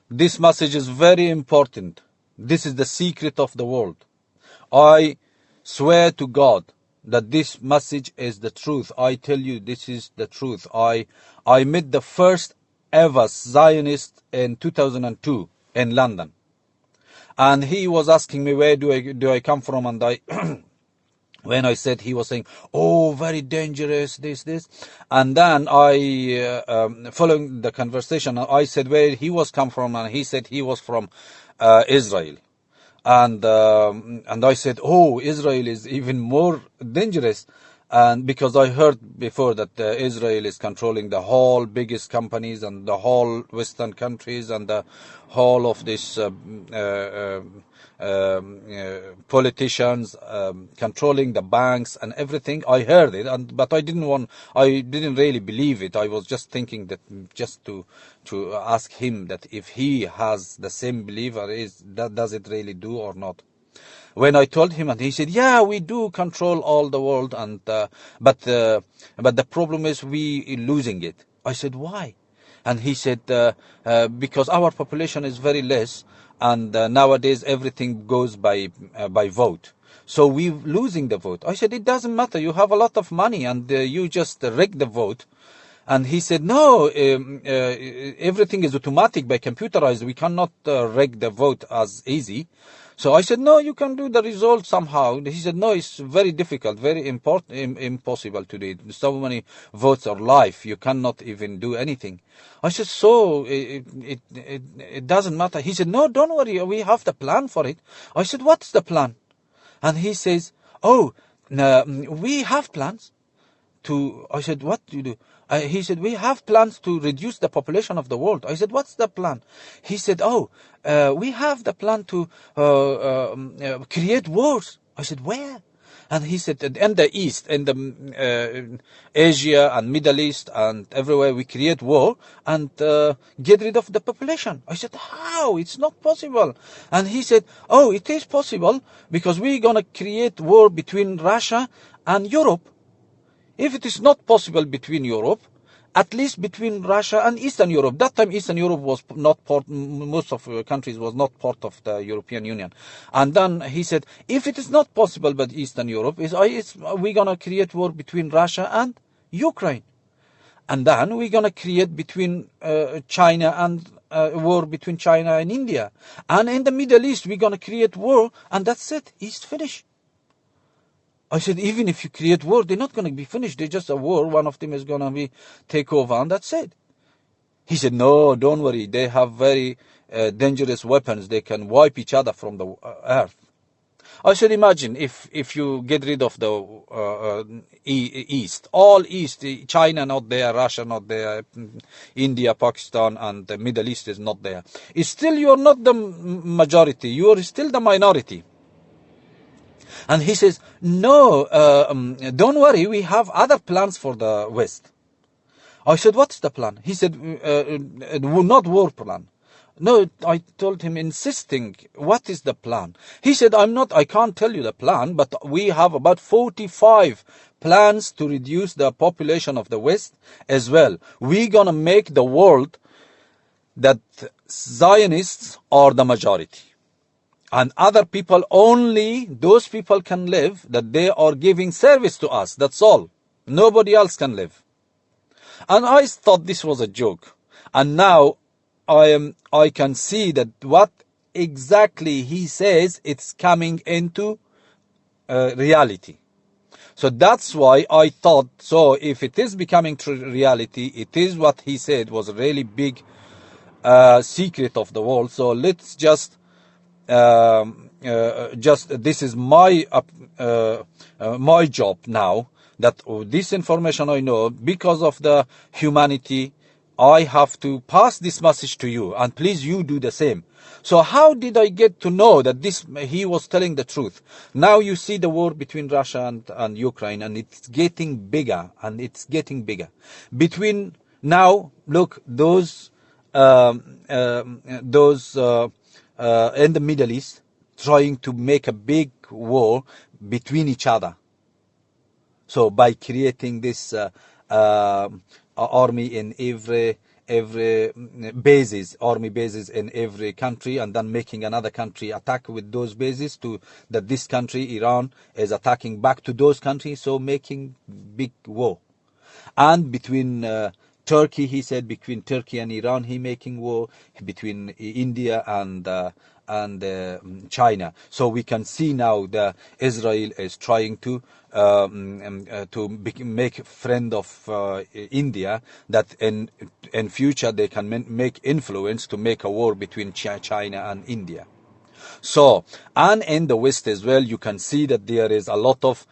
This message is very important. This is the secret of the world. I swear to God that this message is the truth. I tell you, this is the truth. I met the first ever Zionist in 2002 in London, and he was asking me where do I come from, and I when I said, he was saying, oh, very dangerous, this. And then following the conversation, I said where he was come from, and he said he was from Israel. And I said, oh, Israel is even more dangerous. And because I heard before that Israel is controlling the whole biggest companies and the whole Western countries and the whole of these politicians, controlling the banks and everything. I heard it, but I didn't really believe it. I was just thinking that just to ask him that if he has the same belief, or does it really do or not. When I told him, and he said, yeah, we do control all the world, and but the problem is we losing it. I said, why? And he said, because our population is very less, and nowadays everything goes by vote. So we losing the vote. I said, it doesn't matter. You have a lot of money, and you just rig the vote. And he said, no, everything is automatic by computerized. We cannot rig the vote as easy. So I said, no, you can do the result somehow. He said, no, it's very difficult, very impossible to do it. So many votes are live. You cannot even do anything. I said, so it doesn't matter. He said, no, don't worry. We have the plan for it. I said, what's the plan? And he says, oh, we have plans I said, what do you do? He said, we have plans to reduce the population of the world. I said, what's the plan? He said, oh, we have the plan to create wars. I said, where? And he said, in the East, in the Asia and Middle East and everywhere, we create war and get rid of the population. I said, how? It's not possible. And he said, oh, it is possible because we're going to create war between Russia and Europe. If it is not possible between Europe, at least between Russia and Eastern Europe. That time Eastern Europe was not part, most of countries was not part of the European Union. And then he said, if it is not possible but Eastern Europe, we're going to create war between Russia and Ukraine. And then we're going to create between China and war between China and India. And in the Middle East, we're going to create war, and that's it. It's finished. I said, even if you create war, they're not going to be finished. They're just a war. One of them is going to be take over, and that's it. He said, no, don't worry. They have very dangerous weapons. They can wipe each other from the earth. I said, imagine if you get rid of the East, all East, China not there, Russia not there, India, Pakistan, and the Middle East is not there. It's still, you're not the majority. You're still the minority. And he says, no, don't worry, we have other plans for the West. I said, what's the plan? He said, not war plan. No, I told him, insisting, what is the plan? He said, I can't tell you the plan, but we have about 45 plans to reduce the population of the West as well. We're going to make the world that Zionists are the majority. And other people, only those people can live that they are giving service to us. That's all. Nobody else can live. And I thought this was a joke. And now I can see that what exactly he says, it's coming into reality. So that's why I thought, so if it is becoming reality, it is what he said was a really big secret of the world. So let's just this is my job now, that this information I know because of the humanity, I have to pass this message to you, and please you do the same. So how did I get to know that he was telling the truth? Now you see the war between Russia and Ukraine, and it's getting bigger, and it's getting bigger. Between now, look, those in the Middle East, trying to make a big war between each other. So by creating this army in every every bases, army bases in every country, and then making another country attack with those bases, to that this country, Iran, is attacking back to those countries, so making big war. And between Turkey, he said, between Turkey and Iran, he making war, between India and China. So we can see now that Israel is trying to make friend of India, that in future they can make influence to make a war between China and India. So, and in the West as well, you can see that there is a lot of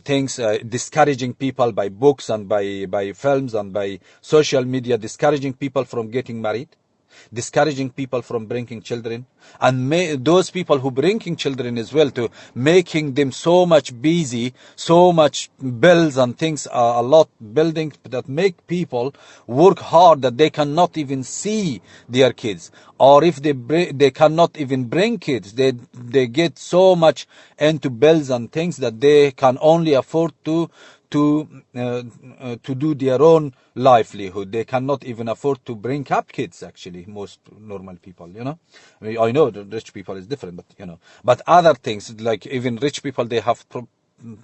things discouraging people by books and by films and by social media, discouraging people from getting married, discouraging people from bringing children, and those people who bringing children as well, to making them so much busy, so much bills and things, a lot building that make people work hard that they cannot even see their kids, or if they cannot even bring kids, they get so much into bills and things that they can only afford to do their own livelihood. They cannot even afford to bring up kids, actually, most normal people, I know the rich people is different, but but other things, like even rich people, they have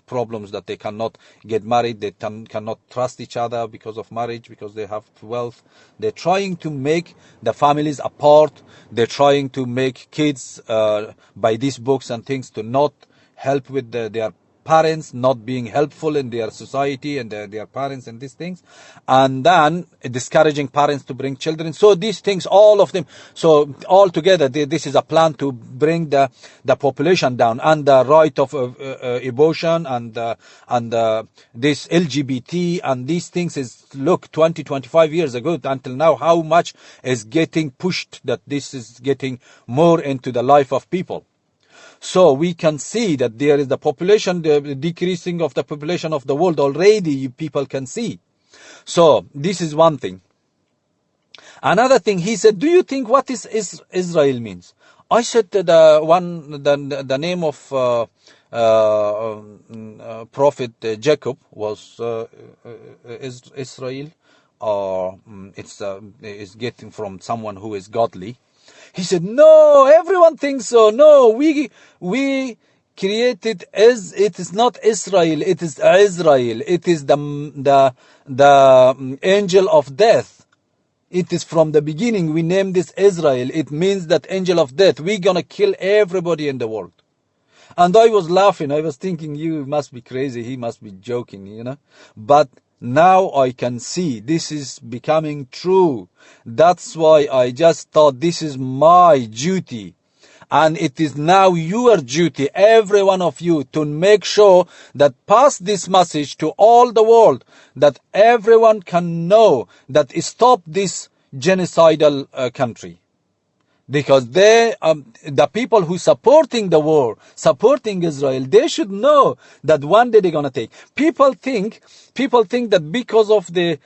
problems that they cannot get married, they cannot trust each other because of marriage, because they have wealth. They're trying to make the families apart, they're trying to make kids by these books and things to not help with their parents, not being helpful in their society and their parents and these things, and then discouraging parents to bring children. So these things, all of them, so all together, this is a plan to bring the population down, and the right of abortion and this LGBT and these things is, look, 25 years ago until now, how much is getting pushed, that this is getting more into the life of people. So we can see that there is the population, the decreasing of the population of the world already, people can see. So this is one thing. Another thing, he said, do you think what is Israel means? I said the name of prophet Jacob was Israel, or it's getting from someone who is godly. He said, no, everyone thinks so. No, we created as, it is not Israel, it is Israel. It is the angel of death. It is from the beginning. We named this Israel. It means that angel of death. We're gonna kill everybody in the world. And I was laughing. I was thinking, you must be crazy. He must be joking, But now I can see this is becoming true. That's why I just thought this is my duty. And it is now your duty, every one of you, to make sure that pass this message to all the world, that everyone can know that stop this genocidal country. Because the people who supporting the war, supporting Israel, they should know that one day they're gonna take. People think that because of the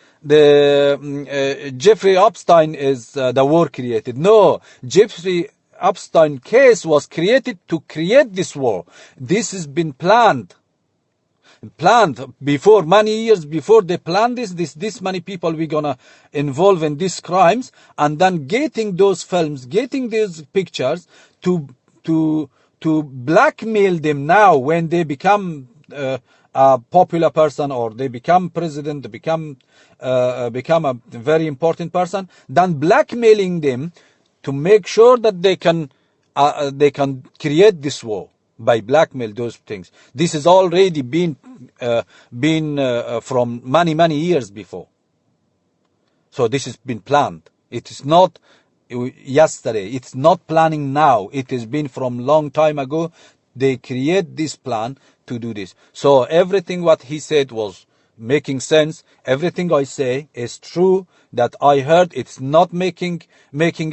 Jeffrey Epstein is the war created. No, Jeffrey Epstein case was created to create this war. This has been planned before, many years before they planned this many people we're gonna involve in these crimes, and then getting those films, getting these pictures to blackmail them now when they become a popular person, or they become president, they become a very important person, then blackmailing them to make sure that they can create this war by blackmail, those things. This has already been from many years before. So this has been planned. It is not yesterday. It's not planning now. It has been from long time ago. They create this plan to do this. So everything what he said was making sense. Everything I say is true that I heard. It's not making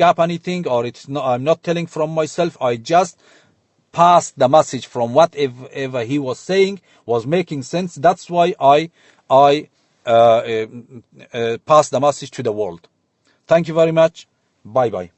up anything, or I'm not telling from myself. I just passed the message from whatever he was saying was making sense. That's why I passed the message to the world. Thank you very much. Bye bye.